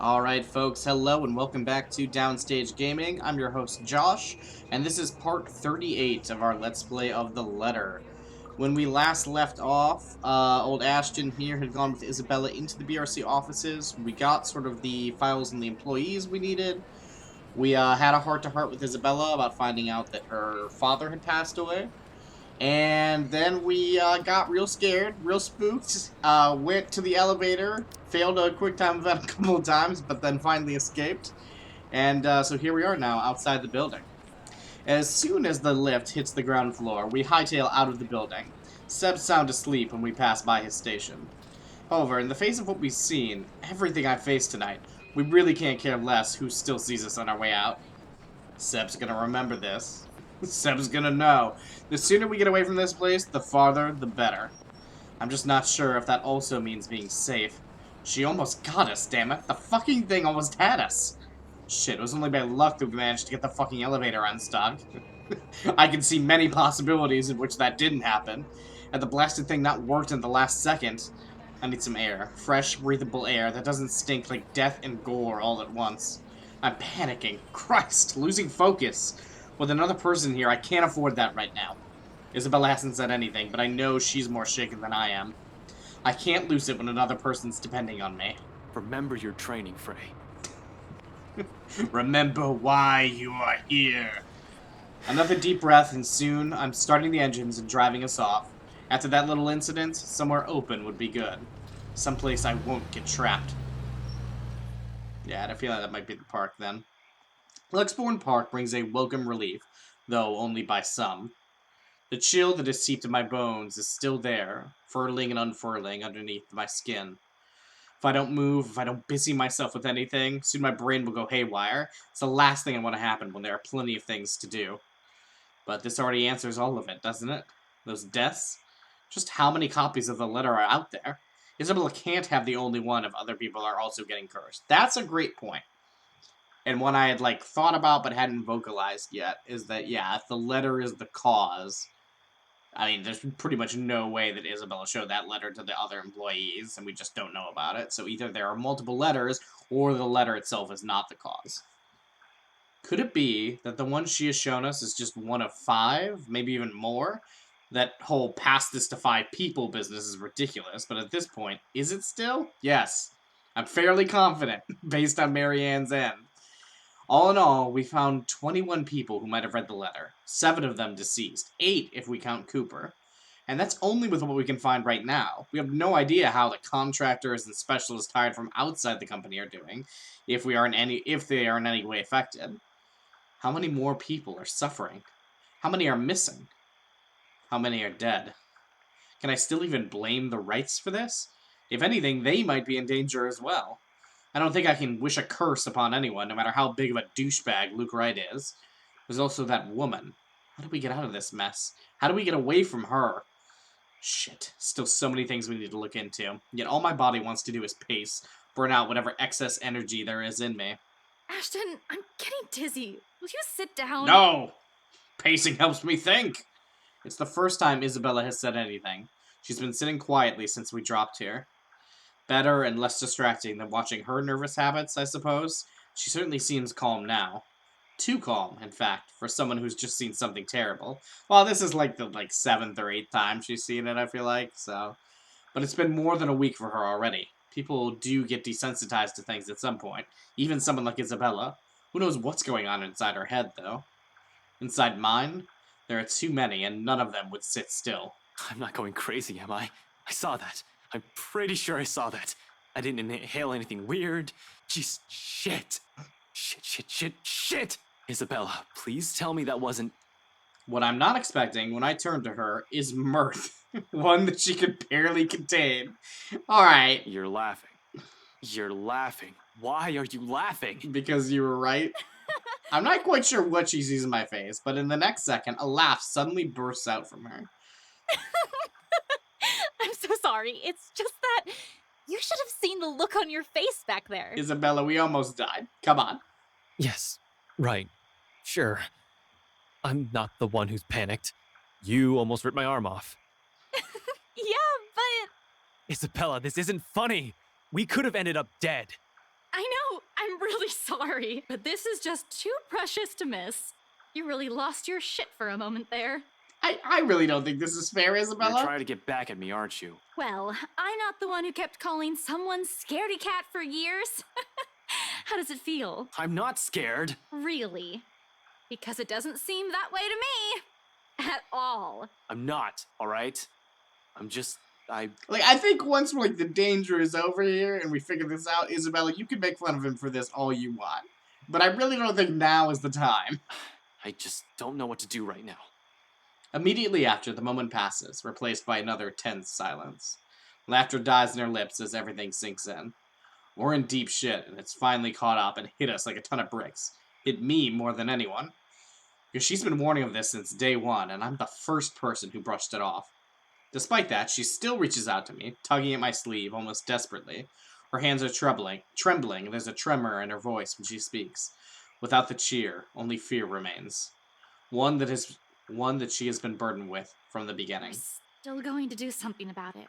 Alright, folks, hello and welcome back to Downstage Gaming. I'm your host, Josh, and this is part 38 of our Let's Play of The Letter. When we last left off, old Ashton here had gone with Isabella into the BRC offices. We got sort of the files and the employees we needed. We had a heart-to-heart with Isabella about finding out that her father had passed away. And then we got real scared, real spooked, went to the elevator, failed a quick time event a couple of times, but then finally escaped. And so here we are now, outside the building. As soon as the lift hits the ground floor, we hightail out of the building. Seb's sound asleep when we pass by his station. However, in the face of what we've seen, everything I've faced tonight, we really can't care less who still sees us on our way out. Seb's gonna remember this. Seb's gonna know. The sooner we get away from this place, the farther, the better. I'm just not sure if that also means being safe. She almost got us, damn it. The fucking thing almost had us. Shit, it was only by luck that we managed to get the fucking elevator unstuck. I can see many possibilities in which that didn't happen. Had the blasted thing not worked in the last second, I need some air. Fresh, breathable air that doesn't stink like death and gore all at once. I'm panicking. Christ, losing focus. With another person here, I can't afford that right now. Isabella hasn't said anything, but I know she's more shaken than I am. I can't lose it when another person's depending on me. Remember your training, Frey. Remember why you are here. Another deep breath, and soon I'm starting the engines and driving us off. After that little incident, somewhere open would be good. Someplace I won't get trapped. Yeah, I had a feeling that might be the park then. Luxbourne Park brings a welcome relief, though only by some. The chill that has seeped in my bones is still there, furling and unfurling underneath my skin. If I don't move, if I don't busy myself with anything, soon my brain will go haywire. It's the last thing I want to happen when there are plenty of things to do. But this already answers all of it, doesn't it? Those deaths? Just how many copies of the letter are out there? Isabella can't have the only one if other people are also getting cursed. That's a great point. And one I had, thought about but hadn't vocalized yet, is that, yeah, if the letter is the cause, I mean, there's pretty much no way that Isabella showed that letter to the other employees, and we just don't know about it. So either there are multiple letters, or the letter itself is not the cause. Could it be that the one she has shown us is just one of 5, maybe even more? That whole pass this to 5 people business is ridiculous, but at this point, is it still? Yes. I'm fairly confident, based on Marianne's end. All in all, we found 21 people who might have read the letter. 7 of them deceased. 8 if we count Cooper. And that's only with what we can find right now. We have no idea how the contractors and specialists hired from outside the company are doing, if they are in any way affected. How many more people are suffering? How many are missing? How many are dead? Can I still even blame the Wrights for this? If anything, they might be in danger as well. I don't think I can wish a curse upon anyone, no matter how big of a douchebag Luke Wright is. There's also that woman. How do we get out of this mess? How do we get away from her? Shit. Still so many things we need to look into. Yet all my body wants to do is pace, burn out whatever excess energy there is in me. Ashton, I'm getting dizzy. Will you sit down? No! Pacing helps me think! It's the first time Isabella has said anything. She's been sitting quietly since we dropped here. Better and less distracting than watching her nervous habits, I suppose. She certainly seems calm now. Too calm, in fact, for someone who's just seen something terrible. Well, this is like the 7th or 8th time she's seen it, I feel like, so. But it's been more than a week for her already. People do get desensitized to things at some point. Even someone like Isabella. Who knows what's going on inside her head, though? Inside mine, there are too many, and none of them would sit still. I'm not going crazy, am I? I saw that. I'm pretty sure I saw that. I didn't inhale anything weird. Just shit. Shit. Isabella, please tell me that wasn't... What I'm not expecting when I turn to her is mirth. One that she could barely contain. Alright. You're laughing. You're laughing. Why are you laughing? Because you were right. I'm not quite sure what she sees in my face, but in the next second, a laugh suddenly bursts out from her. I'm so sorry. It's just that you should have seen the look on your face back there. Isabella, we almost died. Come on. Yes, right. Sure. I'm not the one who's panicked. You almost ripped my arm off. Yeah, but... Isabella, this isn't funny. We could have ended up dead. I know, I'm really sorry, but this is just too precious to miss. You really lost your shit for a moment there. I really don't think this is fair, You're Isabella. trying to get back at me, aren't you? Well, I'm not the one who kept calling someone scaredy cat for years. How does it feel? I'm not scared. Really? Because it doesn't seem that way to me. At all. I'm not, alright? I'm just. Like, I think once like the danger is over here and we figure this out, Isabella, you can make fun of him for this all you want. But I really don't think now is the time. I just don't know what to do right now. Immediately after, the moment passes, replaced by another tense silence. Laughter dies in her lips as everything sinks in. We're in deep shit, and it's finally caught up and hit us like a ton of bricks. Hit me more than anyone. Because she's been warning of this since day one, and I'm the first person who brushed it off. Despite that, she still reaches out to me, tugging at my sleeve almost desperately. Her hands are trembling, and there's a tremor in her voice when she speaks. Without the cheer, only fear remains. One that she has been burdened with from the beginning. You're still going to do something about it,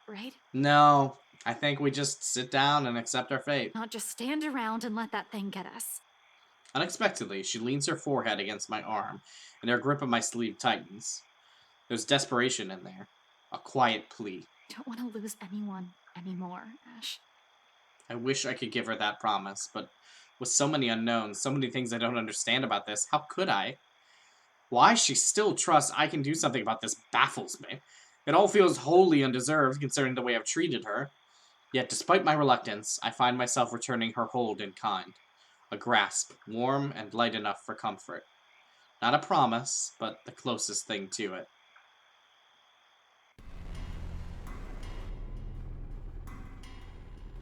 right? No, I think we just sit down and accept our fate. Not just stand around and let that thing get us. Unexpectedly, she leans her forehead against my arm, and her grip of my sleeve tightens. There's desperation in there. A quiet plea. Don't want to lose anyone anymore, Ash. I wish I could give her that promise, but with so many unknowns, so many things I don't understand about this, how could I? Why she still trusts I can do something about this baffles me. It all feels wholly undeserved, considering the way I've treated her. Yet, despite my reluctance, I find myself returning her hold in kind. A grasp, warm and light enough for comfort. Not a promise, but the closest thing to it.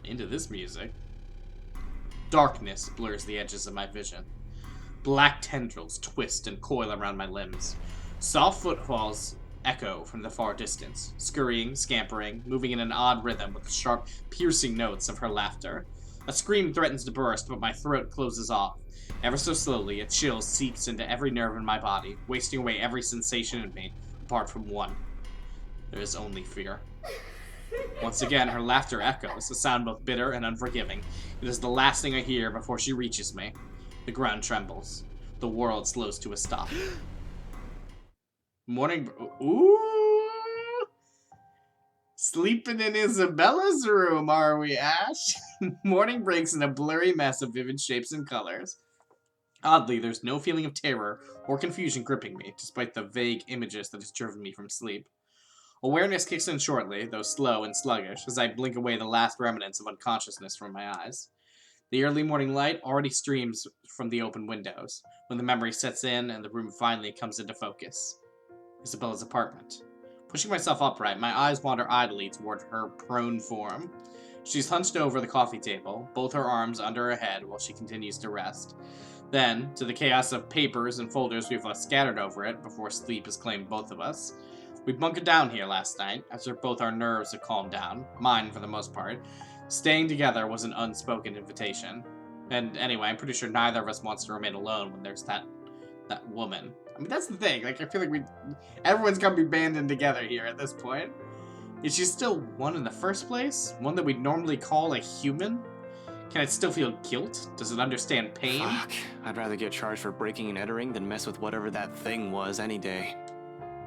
Into this music. Darkness blurs the edges of my vision. Black tendrils twist and coil around my limbs. Soft footfalls echo from the far distance, scurrying, scampering, moving in an odd rhythm with the sharp, piercing notes of her laughter. A scream threatens to burst, but my throat closes off. Ever so slowly, a chill seeps into every nerve in my body, wasting away every sensation in me, apart from one. There is only fear. Once again, her laughter echoes, a sound both bitter and unforgiving. It is the last thing I hear before she reaches me. The ground trembles. The world slows to a stop. Morning. Ooh! Sleeping in Isabella's room, are we, Ash? Morning breaks in a blurry mess of vivid shapes and colors. Oddly, there's no feeling of terror or confusion gripping me, despite the vague images that has driven me from sleep. Awareness kicks in shortly, though slow and sluggish, as I blink away the last remnants of unconsciousness from my eyes. The early morning light already streams from the open windows, when the memory sets in and the room finally comes into focus. Isabella's apartment. Pushing myself upright, my eyes wander idly toward her prone form. She's hunched over the coffee table, both her arms under her head while she continues to rest. Then, to the chaos of papers and folders we've left scattered over it before sleep has claimed both of us, we bunkered down here last night, after both our nerves had calmed down, mine for the most part. Staying together was an unspoken invitation. And anyway, I'm pretty sure neither of us wants to remain alone when there's that woman. I mean, that's the thing. Like, I feel like everyone's gonna be banding together here at this point. Is she still one in the first place? One that we'd normally call a human? Can it still feel guilt? Does it understand pain? Fuck. I'd rather get charged for breaking and entering than mess with whatever that thing was any day.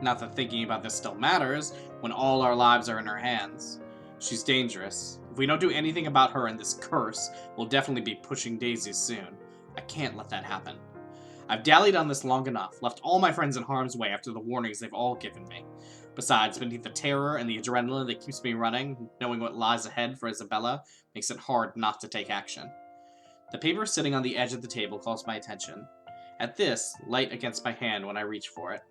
Not that thinking about this still matters, when all our lives are in her hands. She's dangerous. If we don't do anything about her and this curse, we'll definitely be pushing daisies soon. I can't let that happen. I've dallied on this long enough, left all my friends in harm's way after the warnings they've all given me. Besides, beneath the terror and the adrenaline that keeps me running, knowing what lies ahead for Isabella makes it hard not to take action. The paper sitting on the edge of the table calls my attention. At this, light against my hand when I reach for it.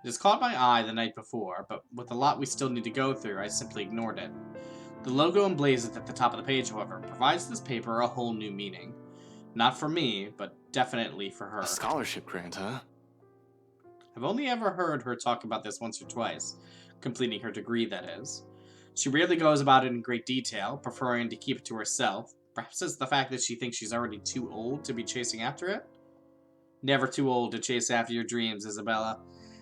It has caught my eye the night before, but with the lot we still need to go through, I simply ignored it. The logo emblazoned at the top of the page, however, provides this paper a whole new meaning. Not for me, but definitely for her. A scholarship grant, huh? I've only ever heard her talk about this once or twice, completing her degree, that is. She rarely goes about it in great detail, preferring to keep it to herself. Perhaps it's the fact that she thinks she's already too old to be chasing after it? Never too old to chase after your dreams, Isabella.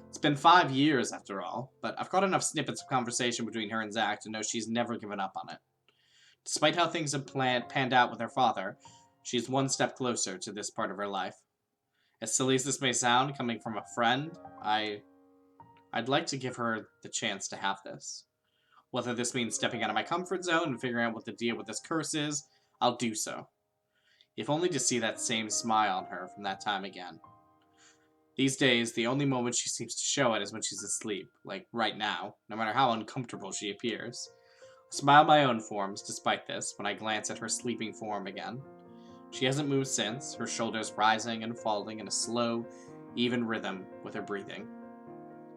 It's been 5 years, after all, but I've got enough snippets of conversation between her and Zach to know she's never given up on it. Despite how things have panned out with her father, she's one step closer to this part of her life. As silly as this may sound, coming from a friend, I'd like to give her the chance to have this. Whether this means stepping out of my comfort zone and figuring out what the deal with this curse is, I'll do so. If only to see that same smile on her from that time again. These days, the only moment she seems to show it is when she's asleep, like right now, no matter how uncomfortable she appears. I smile my own forms, despite this, when I glance at her sleeping form again. She hasn't moved since, her shoulders rising and falling in a slow, even rhythm with her breathing.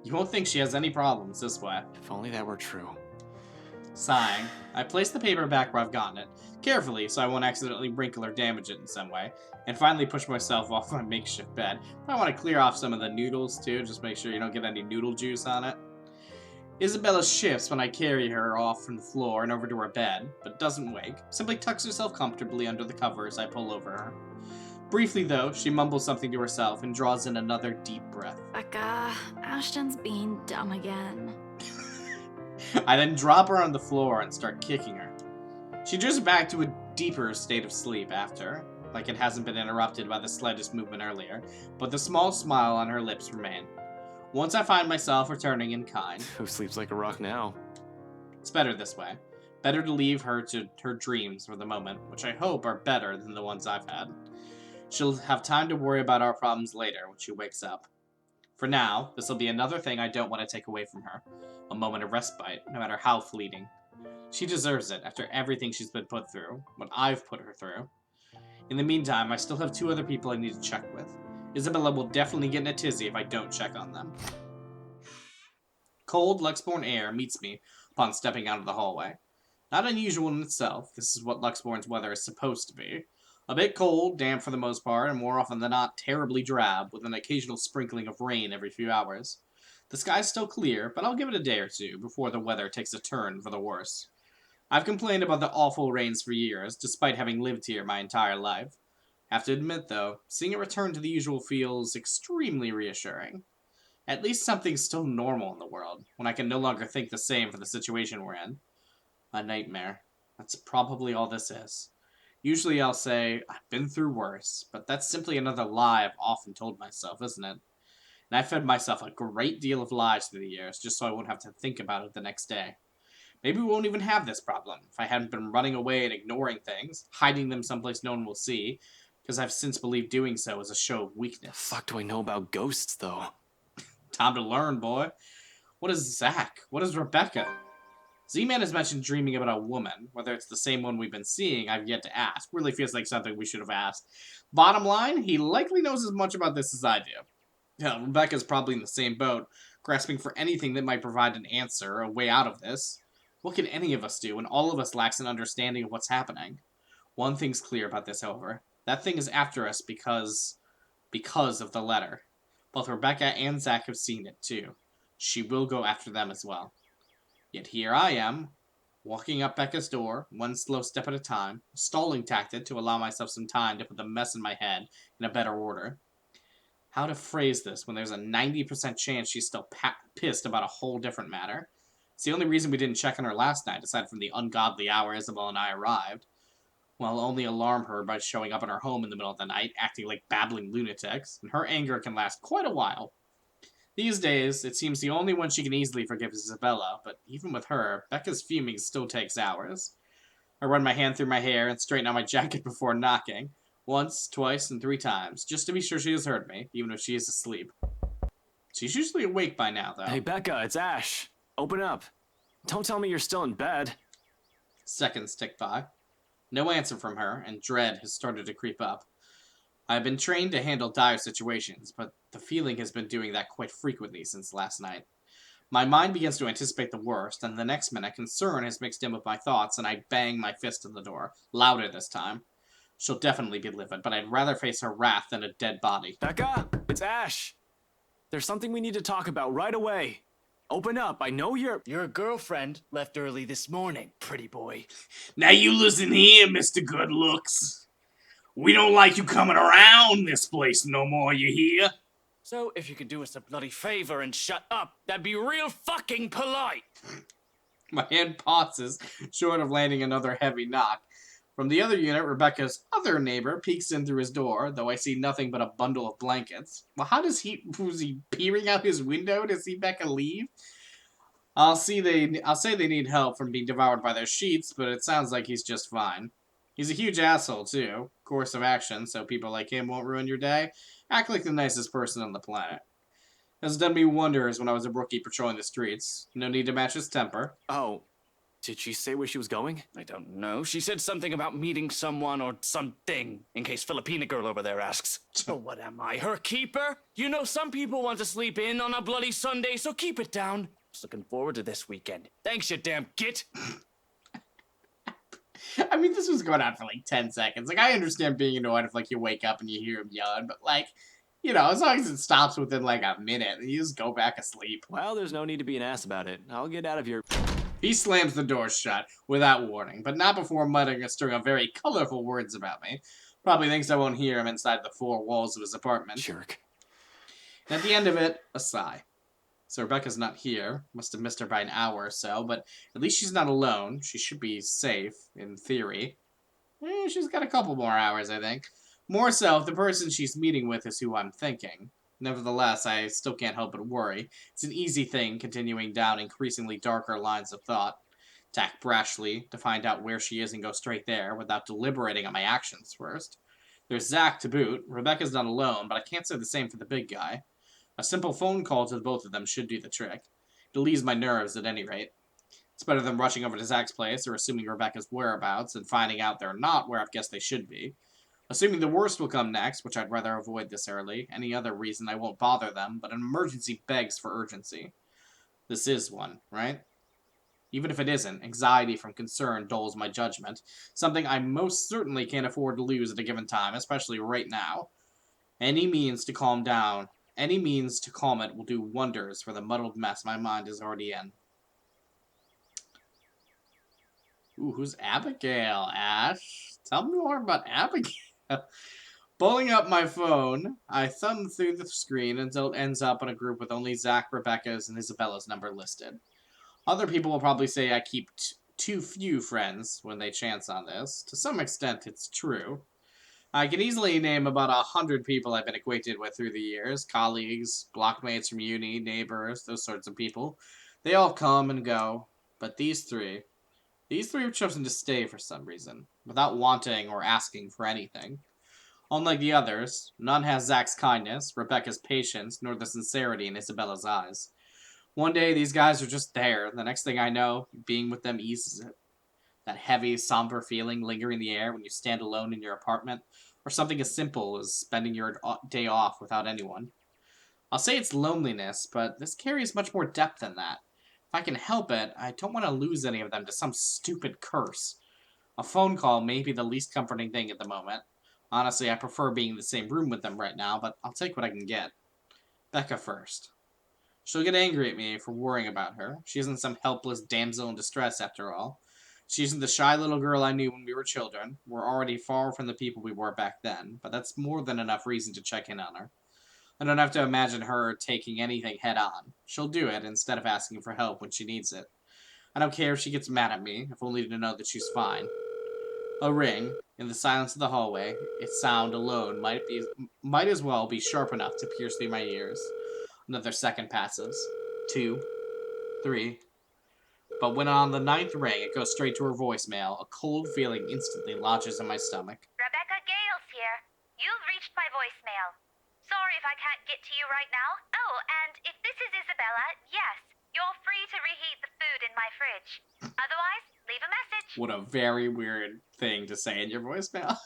You won't think she has any problems this way. If only that were true. Sighing, I place the paper back where I've gotten it, carefully so I won't accidentally wrinkle or damage it in some way, and finally push myself off my makeshift bed. I want to clear off some of the noodles too, just make sure you don't get any noodle juice on it. Isabella shifts when I carry her off from the floor and over to her bed, but doesn't wake, simply tucks herself comfortably under the covers I pull over her. Briefly though, she mumbles something to herself and draws in another deep breath. Becca, Ashton's being dumb again. I then drop her on the floor and start kicking her. She drifts back to a deeper state of sleep after, like it hasn't been interrupted by the slightest movement earlier, but the small smile on her lips remain. Once I find myself returning in kind. Who sleeps like a rock now? It's better this way. Better to leave her to her dreams for the moment, which I hope are better than the ones I've had. She'll have time to worry about our problems later when she wakes up. For now, this will be another thing I don't want to take away from her. A moment of respite, no matter how fleeting. She deserves it after everything she's been put through, what I've put her through. In the meantime, I still have 2 other people I need to check with. Isabella will definitely get in a tizzy if I don't check on them. Cold, Luxborn air meets me upon stepping out of the hallway. Not unusual in itself, this is what Luxborn's weather is supposed to be. A bit cold, damp for the most part, and more often than not terribly drab, with an occasional sprinkling of rain every few hours. The sky's still clear, but I'll give it a day or two before the weather takes a turn for the worse. I've complained about the awful rains for years, despite having lived here my entire life. Have to admit, though, seeing it return to the usual feels extremely reassuring. At least something's still normal in the world, when I can no longer think the same for the situation we're in. A nightmare. That's probably all this is. Usually I'll say, I've been through worse, but that's simply another lie I've often told myself, isn't it? And I fed myself a great deal of lies through the years, just so I wouldn't have to think about it the next day. Maybe we won't even have this problem, if I hadn't been running away and ignoring things, hiding them someplace no one will see, because I've since believed doing so is a show of weakness. Fuck do I know about ghosts, though? Time to learn, boy. What is Zach? What is Rebecca? Z-Man has mentioned dreaming about a woman. Whether it's the same one we've been seeing, I've yet to ask. Really feels like something we should have asked. Bottom line, he likely knows as much about this as I do. Yeah, Rebecca's probably in the same boat, grasping for anything that might provide an answer, a way out of this. What can any of us do when all of us lacks an understanding of what's happening? One thing's clear about this, however. That thing is after us because of the letter. Both Rebecca and Zach have seen it, too. She will go after them as well. Yet here I am, walking up Becca's door, one slow step at a time, a stalling tactic to allow myself some time to put the mess in my head in a better order. How to phrase this when there's a 90% chance she's still pissed about a whole different matter? It's the only reason we didn't check on her last night, aside from the ungodly hour Isabel and I arrived. Well, only alarm her by showing up in her home in the middle of the night, acting like babbling lunatics, and her anger can last quite a while. These days, it seems the only one she can easily forgive is Isabella, but even with her, Becca's fuming still takes hours. I run my hand through my hair and straighten out my jacket before knocking. Once, twice, and 3 times, just to be sure she has heard me, even if she is asleep. She's usually awake by now, though. Hey, Becca, it's Ash. Open up. Don't tell me you're still in bed. Seconds tick by. No answer from her, and dread has started to creep up. I have been trained to handle dire situations, but the feeling has been doing that quite frequently since last night. My mind begins to anticipate the worst, and the next minute concern has mixed in with my thoughts, and I bang my fist on the door, louder this time. She'll definitely be livid, but I'd rather face her wrath than a dead body. Becca, it's Ash. There's something we need to talk about right away. Open up, I know you're... Your girlfriend left early this morning, pretty boy. Now you listen here, Mr. Good Looks. We don't like you coming around this place no more, you hear? So if you could do us a bloody favor and shut up, that'd be real fucking polite. My hand pauses, short of landing another heavy knock. From the other unit, Rebecca's other neighbor peeks in through his door, though I see nothing but a bundle of blankets. Well, was he peering out his window to see Becca leave? I'll say they need help from being devoured by their sheets, but it sounds like he's just fine. He's a huge asshole, too. Course of action, so people like him won't ruin your day. Act like the nicest person on the planet. Has done me wonders when I was a rookie patrolling the streets. No need to match his temper. Oh, did she say where she was going? I don't know. She said something about meeting someone or something, in case Filipina girl over there asks. So what am I, her keeper? You know, some people want to sleep in on a bloody Sunday, so keep it down. Just looking forward to this weekend. Thanks, you damn git. I mean, this was going on for like 10 seconds. Like, I understand being annoyed if, like, you wake up and you hear him yelling, but, like, you know, as long as it stops within, like, a minute, you just go back asleep. Well, there's no need to be an ass about it. I'll get out of here. He slams the door shut without warning, but not before muttering a string of very colorful words about me. Probably thinks I won't hear him inside the four walls of his apartment. Jerk. And at the end of it, a sigh. So Rebecca's not here. Must have missed her by an hour or so, but at least she's not alone. She should be safe, in theory. She's got a couple more hours, I think. More so if the person she's meeting with is who I'm thinking. Nevertheless, I still can't help but worry. It's an easy thing continuing down increasingly darker lines of thought. Attack brashly to find out where she is and go straight there without deliberating on my actions first. There's Zach to boot. Rebecca's not alone, but I can't say the same for the big guy. A simple phone call to both of them should do the trick. It'll ease my nerves at any rate. It's better than rushing over to Zach's place or assuming Rebecca's whereabouts and finding out they're not where I've guessed they should be. Assuming the worst will come next, which I'd rather avoid this early, any other reason I won't bother them, but an emergency begs for urgency. This is one, right? Even if it isn't, anxiety from concern dulls my judgment, something I most certainly can't afford to lose at a given time, especially right now. Any means to calm down, any means to calm it will do wonders for the muddled mess my mind is already in. Ooh, who's Abigail, Ash? Tell me more about Abigail. Pulling up my phone, I thumb through the screen until it ends up in a group with only Zach, Rebecca's, and Isabella's number listed. Other people will probably say I keep too few friends when they chance on this. To some extent, it's true. I can easily name about 100 people I've been acquainted with through the years. Colleagues, blockmates from uni, neighbors, those sorts of people. They all come and go. But these three have chosen to stay for some reason, without wanting or asking for anything. Unlike the others, none has Zach's kindness, Rebecca's patience, nor the sincerity in Isabella's eyes. One day, these guys are just there. The next thing I know, being with them eases it. That heavy, somber feeling lingering in the air when you stand alone in your apartment, or something as simple as spending your day off without anyone. I'll say it's loneliness, but this carries much more depth than that. If I can help it, I don't want to lose any of them to some stupid curse. A phone call may be the least comforting thing at the moment. Honestly, I prefer being in the same room with them right now, but I'll take what I can get. Becca first. She'll get angry at me for worrying about her. She isn't some helpless damsel in distress, after all. She isn't the shy little girl I knew when we were children. We're already far from the people we were back then, but that's more than enough reason to check in on her. I don't have to imagine her taking anything head-on. She'll do it instead of asking for help when she needs it. I don't care if she gets mad at me, if only to know that she's fine. A ring. In the silence of the hallway, its sound alone might as well be sharp enough to pierce through my ears. Another second passes. 2. 3. But when on the 9th ring, it goes straight to her voicemail. A cold feeling instantly lodges in my stomach. Rebecca Gales here. You've reached my voicemail. Sorry if I can't get to you right now. Oh, and if this is Isabella, yes, you're free to reheat the food in my fridge. Otherwise, leave a message. What a very weird thing to say in your voicemail.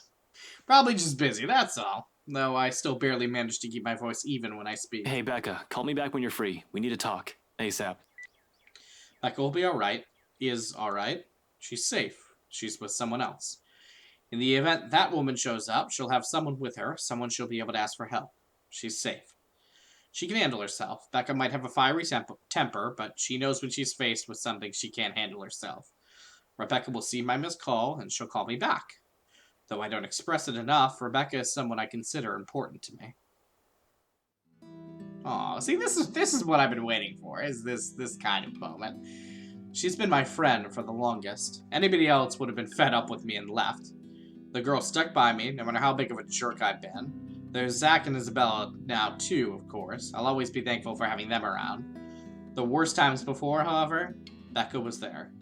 Probably just busy, that's all. Though I still barely manage to keep my voice even when I speak. Hey, Becca, call me back when you're free. We need to talk. ASAP. Becca will be alright. Is alright. She's safe. She's with someone else. In the event that woman shows up, she'll have someone with her, someone she'll be able to ask for help. She's safe. She can handle herself. Becca might have a fiery temper, but she knows when she's faced with something she can't handle herself. Rebecca will see my missed call, and she'll call me back. Though I don't express it enough, Rebecca is someone I consider important to me. Aw, see, this is what I've been waiting for, is this kind of moment. She's been my friend for the longest. Anybody else would have been fed up with me and left. The girl stuck by me, no matter how big of a jerk I've been. There's Zach and Isabella now, too, of course. I'll always be thankful for having them around. The worst times before, however, Becca was there.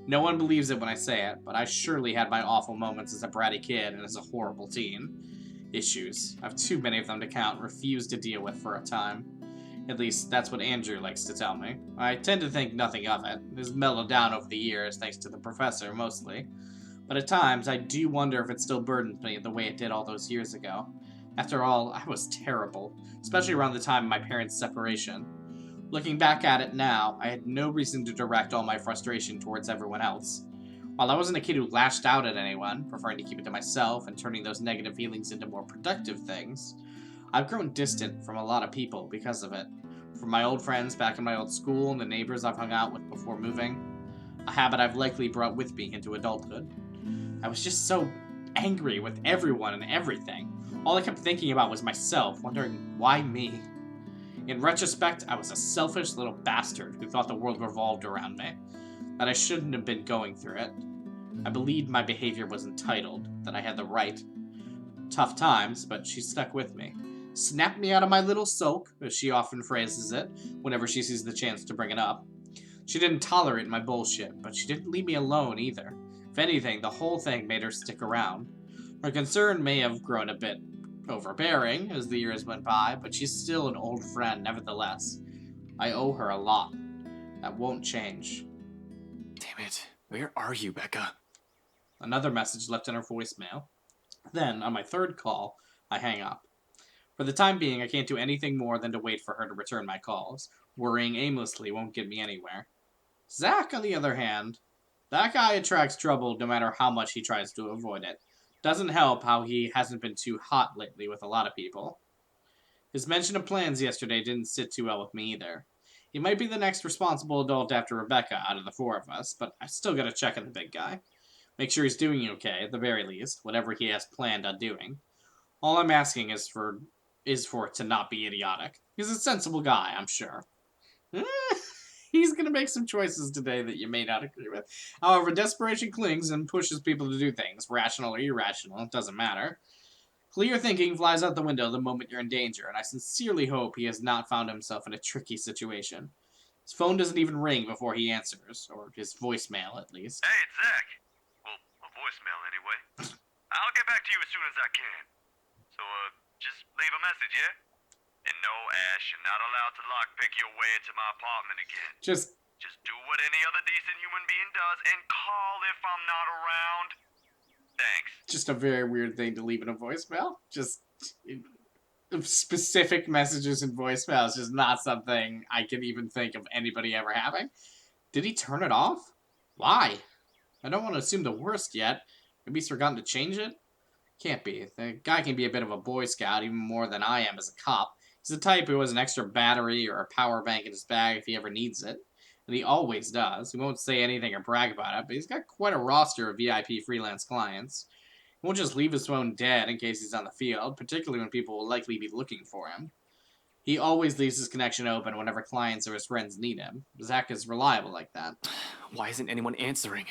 No one believes it when I say it, but I surely had my awful moments as a bratty kid and as a horrible teen. Issues. I've too many of them to count and refuse to deal with for a time. At least, that's what Andrew likes to tell me. I tend to think nothing of it. It has mellowed down over the years, thanks to the professor, mostly. But at times, I do wonder if it still burdens me the way it did all those years ago. After all, I was terrible, especially around the time of my parents' separation. Looking back at it now, I had no reason to direct all my frustration towards everyone else. While I wasn't a kid who lashed out at anyone, preferring to keep it to myself and turning those negative feelings into more productive things, I've grown distant from a lot of people because of it. From my old friends back in my old school and the neighbors I've hung out with before moving. A habit I've likely brought with me into adulthood. I was just so angry with everyone and everything. All I kept thinking about was myself, wondering why me. In retrospect, I was a selfish little bastard who thought the world revolved around me, that I shouldn't have been going through it. I believed my behavior was entitled, that I had the right. Tough times, but she stuck with me. Snapped me out of my little sulk, as she often phrases it, whenever she sees the chance to bring it up. She didn't tolerate my bullshit, but she didn't leave me alone either. If anything, the whole thing made her stick around. Her concern may have grown a bit overbearing as the years went by, but she's still an old friend nevertheless. I owe her a lot. That won't change. Damn it. Where are you, Becca? Another message left in her voicemail. Then, on my third call, I hang up. For the time being, I can't do anything more than to wait for her to return my calls. Worrying aimlessly won't get me anywhere. Zach, on the other hand, that guy attracts trouble no matter how much he tries to avoid it. Doesn't help how he hasn't been too hot lately with a lot of people. His mention of plans yesterday didn't sit too well with me either. He might be the next responsible adult after Rebecca out of the four of us, but I still gotta check on the big guy. Make sure he's doing okay, at the very least, whatever he has planned on doing. All I'm asking is for it to not be idiotic. He's a sensible guy, I'm sure. He's gonna make some choices today that you may not agree with. However, desperation clings and pushes people to do things, rational or irrational, it doesn't matter. Clear thinking flies out the window the moment you're in danger, and I sincerely hope he has not found himself in a tricky situation. His phone doesn't even ring before he answers, or his voicemail at least. Hey, it's Zach. Well, a voicemail anyway. I'll get back to you as soon as I can. So, just leave a message, yeah? And no, Ash, you're not allowed to lockpick your way into my apartment again. Just do what any other decent human being does and call if I'm not around. Thanks. Just a very weird thing to leave in a voicemail. Just specific messages in voicemails is not something I can even think of anybody ever having. Did he turn it off? Why? I don't want to assume the worst yet. Maybe he's forgotten to change it? Can't be. The guy can be a bit of a Boy Scout, even more than I am as a cop. He's the type who has an extra battery or a power bank in his bag if he ever needs it. And he always does. He won't say anything or brag about it, but he's got quite a roster of VIP freelance clients. He won't just leave his phone dead in case he's on the field, particularly when people will likely be looking for him. He always leaves his connection open whenever clients or his friends need him. Zach is reliable like that. Why isn't anyone answering?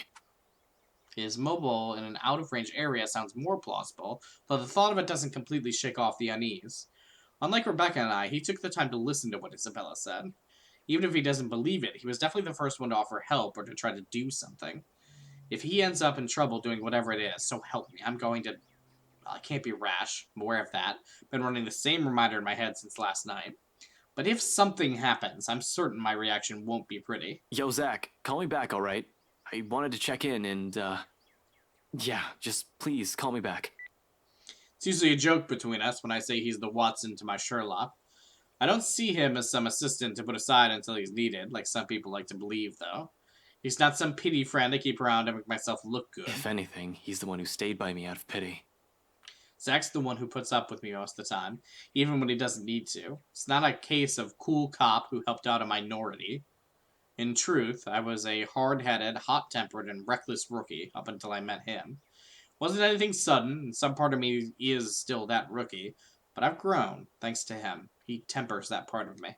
His mobile in an out-of-range area sounds more plausible, though the thought of it doesn't completely shake off the unease. Unlike Rebecca and I, he took the time to listen to what Isabella said. Even if he doesn't believe it, he was definitely the first one to offer help or to try to do something. If he ends up in trouble doing whatever it is, so help me, I'm going to... I can't be rash, I'm aware of that. Been running the same reminder in my head since last night. But if something happens, I'm certain my reaction won't be pretty. Yo, Zach, call me back, alright? I wanted to check in and, yeah, just please call me back. It's usually a joke between us when I say he's the Watson to my Sherlock. I don't see him as some assistant to put aside until he's needed, like some people like to believe, though. He's not some pity friend to keep around to make myself look good. If anything, he's the one who stayed by me out of pity. Zach's the one who puts up with me most of the time, even when he doesn't need to. It's not a case of cool cop who helped out a minority. In truth, I was a hard-headed, hot-tempered, and reckless rookie up until I met him. Wasn't anything sudden, and some part of me is still that rookie, but I've grown, thanks to him. He tempers that part of me.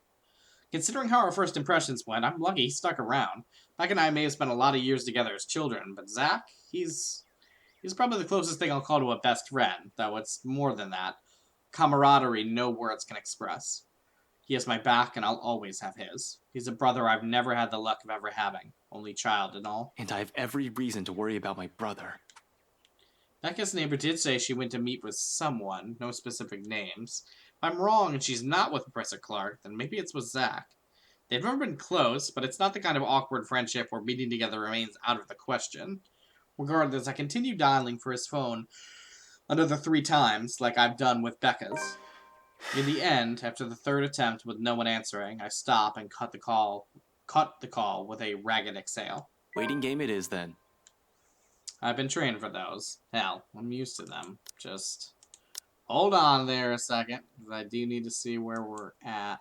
Considering how our first impressions went, I'm lucky he stuck around. Beck and I may have spent a lot of years together as children, but Zach, he's probably the closest thing I'll call to a best friend, though it's more than that. Camaraderie no words can express. He has my back, and I'll always have his. He's a brother I've never had the luck of ever having. Only child and all. And I have every reason to worry about my brother. Becca's neighbor did say she went to meet with someone, no specific names. If I'm wrong and she's not with Professor Clark, then maybe it's with Zach. They've never been close, but it's not the kind of awkward friendship where meeting together remains out of the question. Regardless, I continue dialing for his phone another 3 times, like I've done with Becca's. In the end, after the 3rd attempt with no one answering, I stop and cut the call with a ragged exhale. Waiting game it is, then. I've been trained for those. Hell, I'm used to them. Just hold on there a second, because I do need to see where we're at.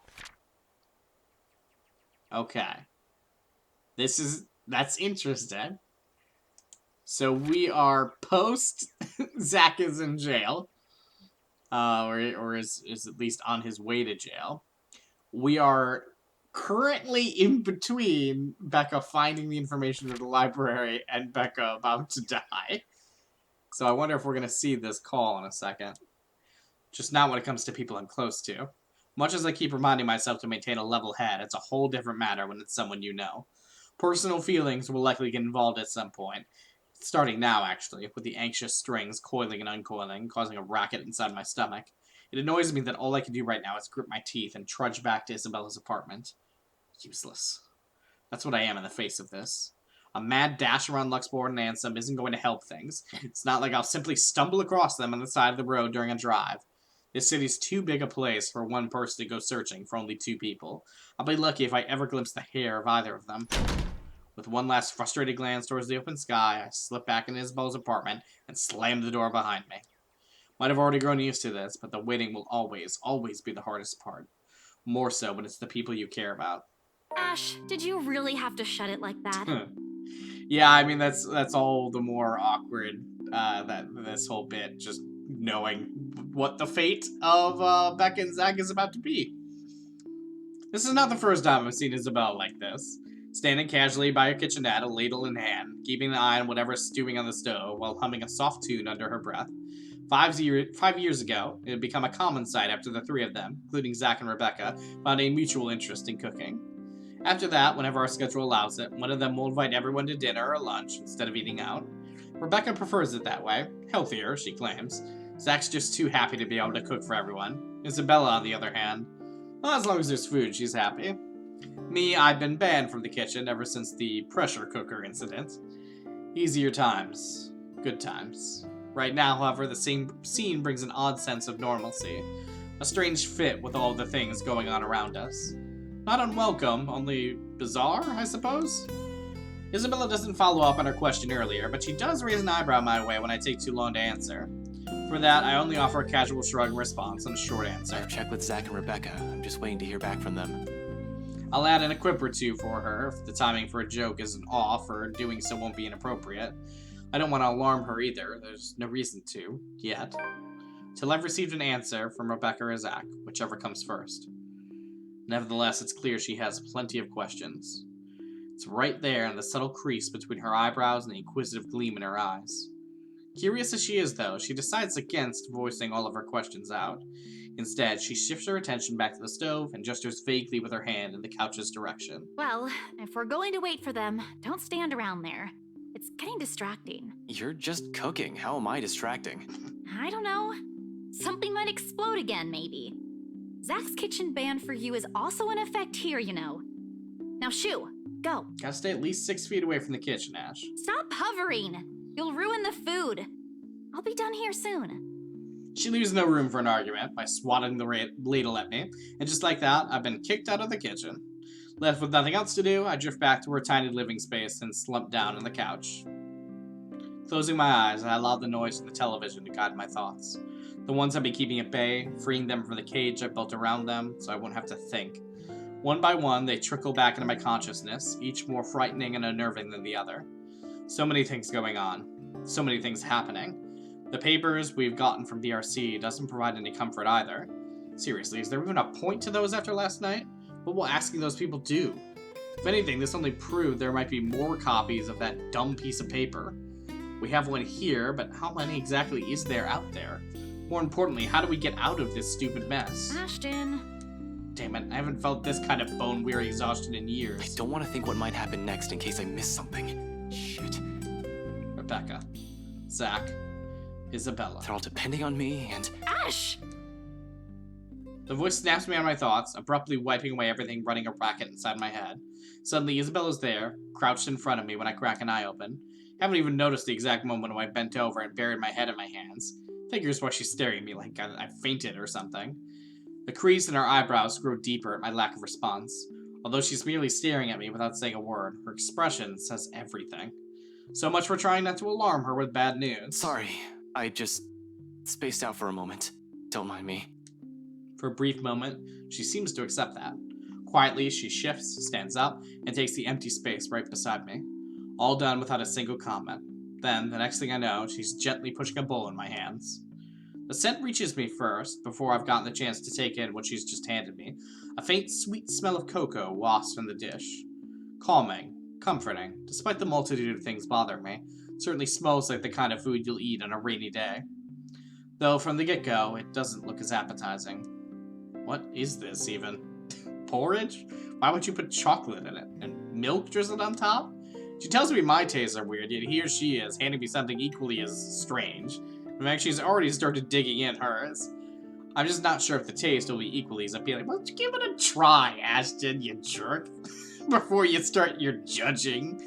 Okay. That's interesting. So we are post Zach is in jail. Or is at least on his way to jail. We are currently in between Becca finding the information in the library and Becca about to die. So I wonder if we're going to see this call in a second. Just not when it comes to people I'm close to. Much as I keep reminding myself to maintain a level head, it's a whole different matter when it's someone you know. Personal feelings will likely get involved at some point. Starting now, actually, with the anxious strings coiling and uncoiling, causing a racket inside my stomach. It annoys me that all I can do right now is grit my teeth and trudge back to Isabella's apartment. Useless. That's what I am in the face of this. A mad dash around Luxport and Ansem isn't going to help things. It's not like I'll simply stumble across them on the side of the road during a drive. This city's too big a place for one person to go searching for only 2 people. I'll be lucky if I ever glimpse the hair of either of them. With one last frustrated glance towards the open sky, I slip back into Isabella's apartment and slam the door behind me. Might have already grown used to this, but the waiting will always, always be the hardest part. More so when it's the people you care about. Ash, did you really have to shut it like that? Yeah, I mean, that's all the more awkward, that this whole bit, just knowing what the fate of Becca and Zach is about to be. This is not the first time I've seen Isabella like this. Standing casually by her kitchenette, a ladle in hand, keeping an eye on whatever's stewing on the stove while humming a soft tune under her breath. 5 years ago, it had become a common sight after the 3 of them, including Zach and Rebecca, found a mutual interest in cooking. After that, whenever our schedule allows it, one of them will invite everyone to dinner or lunch instead of eating out. Rebecca prefers it that way. Healthier, she claims. Zach's just too happy to be able to cook for everyone. Isabella, on the other hand, well, as long as there's food, she's happy. Me, I've been banned from the kitchen ever since the pressure cooker incident. Easier times. Good times. Right now, however, the same scene brings an odd sense of normalcy. A strange fit with all the things going on around us. Not unwelcome, only bizarre, I suppose? Isabella doesn't follow up on her question earlier, but she does raise an eyebrow my way when I take too long to answer. For that, I only offer a casual shrug in response and a short answer. I've checked with Zach and Rebecca. I'm just waiting to hear back from them. I'll add an a quip or 2 for her if the timing for a joke isn't off or doing so won't be inappropriate. I don't want to alarm her either. There's no reason to, yet. Till I've received an answer from Rebecca or Zach, whichever comes first. Nevertheless, it's clear she has plenty of questions. It's right there in the subtle crease between her eyebrows and the inquisitive gleam in her eyes. Curious as she is, though, she decides against voicing all of her questions out. Instead, she shifts her attention back to the stove and gestures vaguely with her hand in the couch's direction. Well, if we're going to wait for them, don't stand around there. It's getting distracting. You're just cooking. How am I distracting? I don't know. Something might explode again, maybe. Zach's kitchen ban for you is also in effect here, you know. Now shoo, go. Gotta stay at least 6 feet away from the kitchen, Ash. Stop hovering. You'll ruin the food. I'll be done here soon. She leaves no room for an argument by swatting the ladle at me, and just like that, I've been kicked out of the kitchen. Left with nothing else to do, I drift back to her tiny living space and slump down on the couch. Closing my eyes, I allow the noise from the television to guide my thoughts. The ones I've been keeping at bay, freeing them from the cage I built around them, so I won't have to think. One by one, they trickle back into my consciousness, each more frightening and unnerving than the other. So many things going on. So many things happening. The papers we've gotten from DRC doesn't provide any comfort either. Seriously, is there even a point to those after last night? What will asking those people do? If anything, this only proved there might be more copies of that dumb piece of paper. We have one here, but how many exactly is there out there? More importantly, how do we get out of this stupid mess? Ashton. Damn it, I haven't felt this kind of bone-weary exhaustion in I years. don't want to think what might happen next in case I miss something. Shit. Rebecca, Zach, Isabella. They're all depending on me, and Ash! The voice snaps me out of my thoughts, abruptly wiping away everything running a racket inside my head. Suddenly, Isabella's there, crouched in front of me when I crack an eye open. Haven't even noticed the exact moment when I bent over and buried my head in my hands. Figures why she's staring at me like I fainted or something. The crease in her eyebrows grow deeper at my lack of response. Although she's merely staring at me without saying a word, her expression says everything. So much for trying not to alarm her with bad news. sorry, I just spaced out for a moment. Don't mind me. For a brief moment, she seems to accept that. Quietly, she shifts, stands up, and takes the empty space right beside me. All done without a single comment. Then, the next thing I know, she's gently pushing a bowl in my hands. The scent reaches me first, before I've gotten the chance to take in what she's just handed me. A faint, sweet smell of cocoa wafts from the dish. Calming, comforting, despite the multitude of things bothering me. It certainly smells like the kind of food you'll eat on a rainy day. Though, from the get-go, it doesn't look as appetizing. What is this, even? Porridge? Why would you put chocolate in it? And milk drizzled on top? She tells me my tastes are weird, yet here she is, handing me something equally as strange. In fact, she's already started digging in hers. I'm just not sure if the taste will be equally as appealing. Well, give it a try, Ashton, you jerk. Before you start your judging.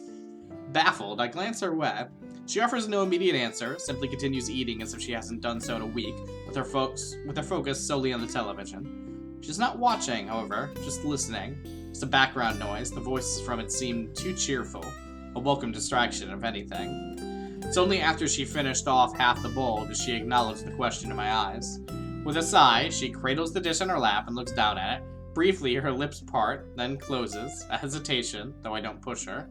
Baffled, I glance her way. She offers no immediate answer, simply continues eating as if she hasn't done so in a week, with her focus solely on the television. She's not watching, however, just listening. It's a background noise, the voices from it seem too cheerful. A welcome distraction, if anything. It's only after she finished off half the bowl does she acknowledge the question in my eyes. With a sigh, she cradles the dish in her lap and looks down at it. Briefly, her lips part, then closes, a hesitation, though I don't push her.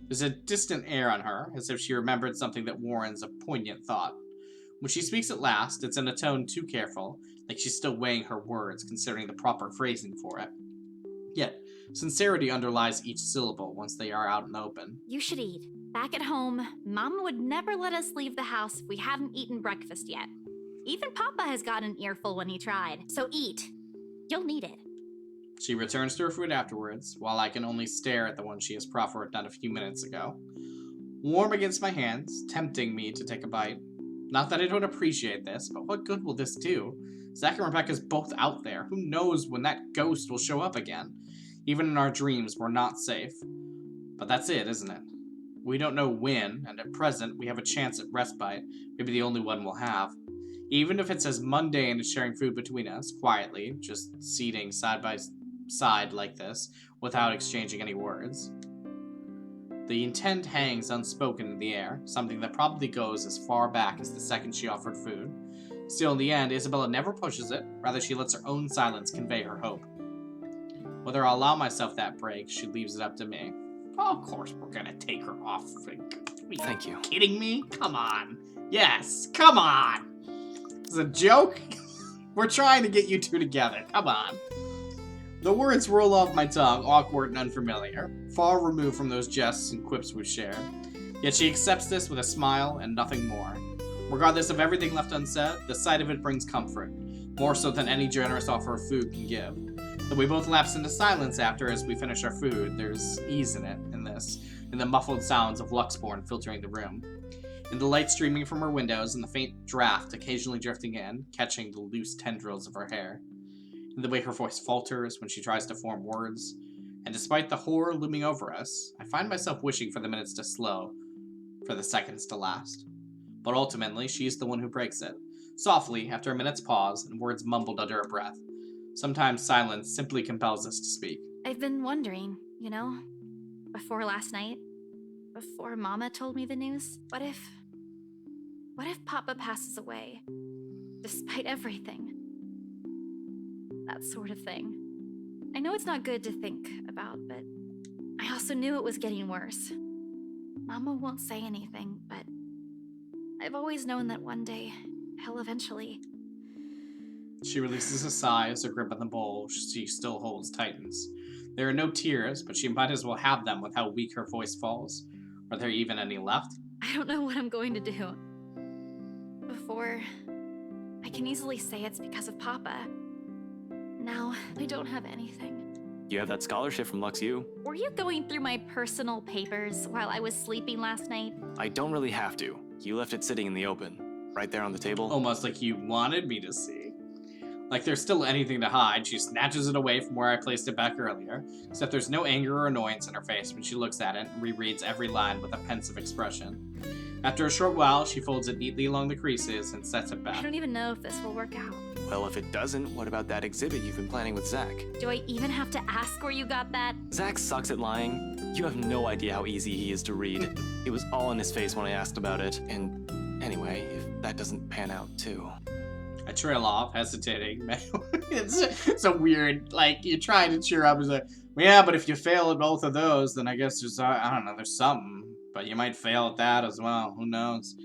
There's a distant air on her, as if she remembered something that warrants a poignant thought. When she speaks at last, it's in a tone too careful, like she's still weighing her words, considering the proper phrasing for it. Yet, sincerity underlies each syllable once they are out in the open. You should eat. Back at home, Mama would never let us leave the house if we hadn't eaten breakfast yet. Even Papa has got an earful when he tried. So eat. You'll need it. She returns to her food afterwards, while I can only stare at the one she has proffered not a few minutes ago. Warm against my hands, tempting me to take a bite. Not that I don't appreciate this, but what good will this do? Zach and Rebecca's both out there. Who knows when that ghost will show up again? Even in our dreams, we're not safe. But that's it, isn't it? We don't know when, and at present, we have a chance at respite, maybe the only one we'll have. Even if it's as mundane as sharing food between us, quietly, just seating side by side like this, without exchanging any words. The intent hangs unspoken in the air, something that probably goes as far back as the second she offered food. Still, in the end, Isabella never pushes it, rather she lets her own silence convey her hope. Whether I'll allow myself that break, she leaves it up to me. Oh, of course we're gonna take her off. Thank you. Kidding me? Come on. Yes, come on. Is it a joke? We're trying to get you two together. Come on. The words roll off my tongue, awkward and unfamiliar, far removed from those jests and quips we've shared. Yet she accepts this with a smile and nothing more. Regardless of everything left unsaid, the sight of it brings comfort, more so than any generous offer of food can give. Though we both lapse into silence after as we finish our food, there's ease in it, in the muffled sounds of Luxborn filtering the room. In the light streaming from her windows and the faint draft occasionally drifting in, catching the loose tendrils of her hair. In the way her voice falters when she tries to form words. And despite the horror looming over us, I find myself wishing for the minutes to slow, for the seconds to last. But ultimately, she's the one who breaks it. Softly, after a minute's pause, and words mumbled under her breath. Sometimes silence simply compels us to speak. I've been wondering, before last night, before Mama told me the news, what if Papa passes away, despite everything? That sort of thing. I know it's not good to think about, but I also knew it was getting worse. Mama won't say anything, but I've always known that one day, he'll eventually. She releases a sigh as her grip on the bowl she still holds tightens. There are no tears, but she might as well have them with how weak her voice falls. Are there even any left? I don't know what I'm going to do. Before, I can easily say it's because of Papa. Now, I don't have anything. You have that scholarship from Lux U. Were you going through my personal papers while I was sleeping last night? I don't really have to. You left it sitting in the open, right there on the table. Almost like you wanted me to see. Like there's still anything to hide, she snatches it away from where I placed it back earlier, except there's no anger or annoyance in her face when she looks at it and rereads every line with a pensive expression. After a short while, she folds it neatly along the creases and sets it I back. don't even know if this will work out. Well, if it doesn't, what about that exhibit you've been planning with Zach? Do I even have to ask where you got that? Zach sucks at lying. You have no idea how easy he is to read. It was all in his face when I asked about it, and anyway, if that doesn't pan out too. I trail off, hesitating. It's so weird. Like, you're trying to cheer up. It's like, well, yeah, but if you fail at both of those, then I guess there's, I don't know, there's something. But you might fail at that as well. Who knows?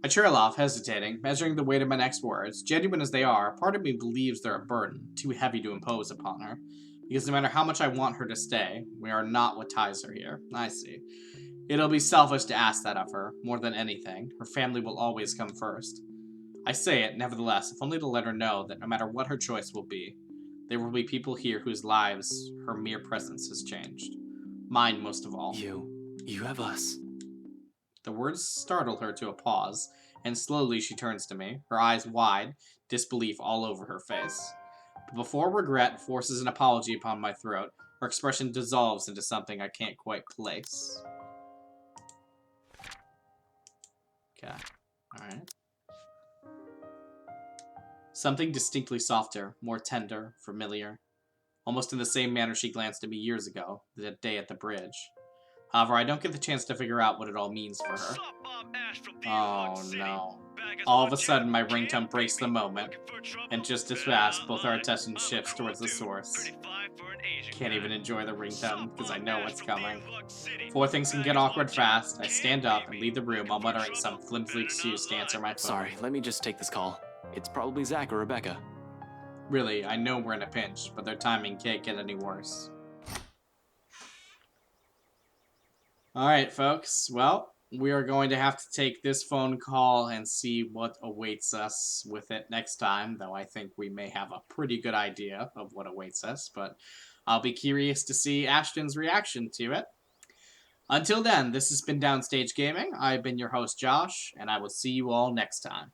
I trail off, hesitating, measuring the weight of my next words. Genuine as they are, part of me believes they're a burden, too heavy to impose upon her. Because no matter how much I want her to stay, we are not what ties her here. I see. It'll be selfish to ask that of her, more than anything. Her family will always come first. I say it, nevertheless, if only to let her know that no matter what her choice will be, there will be people here whose lives her mere presence has changed. Mine most of all. You have us. The words startle her to a pause, and slowly she turns to me, her eyes wide, disbelief all over her face. But before regret forces an apology upon my throat, her expression dissolves into something I can't quite place. Okay. Alright. Something distinctly softer, more tender, familiar. Almost in the same manner she glanced at me years ago, that day at the bridge. However, I don't get the chance to figure out what it all means for her. Oh no. All of a sudden, my ringtone breaks the moment, and just as fast, both our attention shifts towards the source. Can't even enjoy the ringtone, because I know what's coming. Before things can get awkward fast, I stand up and leave the room while muttering some flimsy excuse to answer my phone. Sorry, let me just take this call. It's probably Zach or Rebecca. Really, I know we're in a pinch, but their timing can't get any worse. Alright, folks. Well, we are going to have to take this phone call and see what awaits us with it next time, though I think we may have a pretty good idea of what awaits us, but I'll be curious to see Ashton's reaction to it. Until then, this has been Downstage Gaming. I've been your host, Josh, and I will see you all next time.